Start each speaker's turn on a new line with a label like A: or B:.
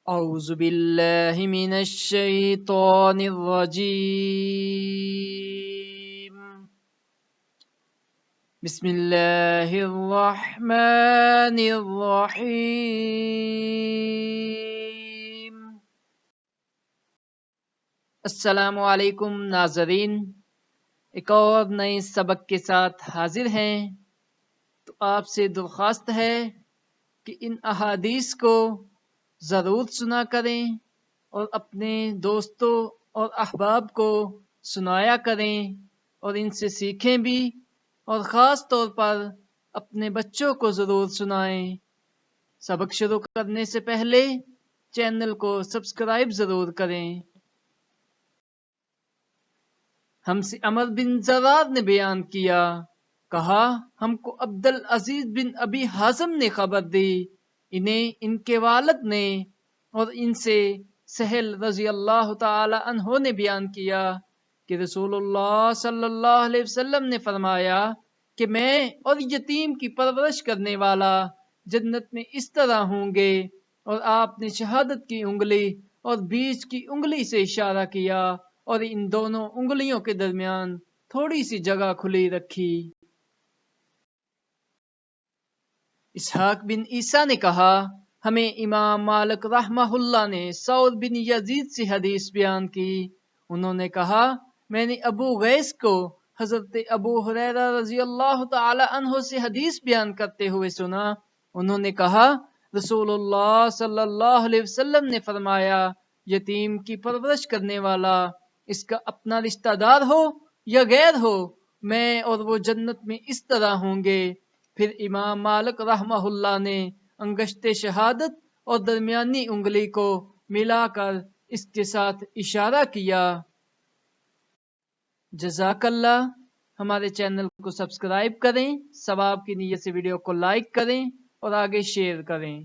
A: أعوذ بالله من الشيطان الرجيم بسم الله الرحمن الرحيم السلام علیکم ناظرین، ایک اور نئے سبق کے ساتھ حاضر ہیں۔ تو آپ سے درخواست ہے کہ ان احادیث کو ضرور سنا کریں اور اپنے دوستوں اور احباب کو سنایا کریں اور ان سے سیکھیں بھی، اور خاص طور پر اپنے بچوں کو ضرور سنائیں۔ سبق شروع کرنے سے پہلے چینل کو سبسکرائب ضرور کریں۔ ہم سے عمر بن زرار نے بیان کیا، کہا ہم کو عبدالعزیز بن ابی حازم نے خبر دی، انہیں ان کے والد نے، اور ان سے سہل رضی اللہ تعالی عنہ نے بیان کیا کہ رسول اللہ صلی اللہ علیہ وسلم نے فرمایا کہ میں اور یتیم کی پرورش کرنے والا جنت میں اس طرح ہوں گے، اور آپ نے شہادت کی انگلی اور بیچ کی انگلی سے اشارہ کیا اور ان دونوں انگلیوں کے درمیان تھوڑی سی جگہ کھلی رکھی۔ اسحاق بن عیسیٰ نے کہا ہمیں امام مالک رحمہ اللہ نے ثور بن یزید سے حدیث بیان کی، انہوں نے کہا میں نے ابو غیث کو حضرت ابو ہریرہ رضی اللہ تعالی عنہ سے حدیث بیان کرتے ہوئے سنا، انہوں نے کہا رسول اللہ صلی اللہ علیہ وسلم نے فرمایا یتیم کی پرورش کرنے والا، اس کا اپنا رشتہ دار ہو یا غیر ہو، میں اور وہ جنت میں اس طرح ہوں گے۔ پھر امام مالک رحمہ اللہ نے انگشت شہادت اور درمیانی انگلی کو ملا کر اس کے ساتھ اشارہ کیا۔ جزاک اللہ۔ ہمارے چینل کو سبسکرائب کریں، ثواب کی نیت سے ویڈیو کو لائک کریں اور آگے شیئر کریں۔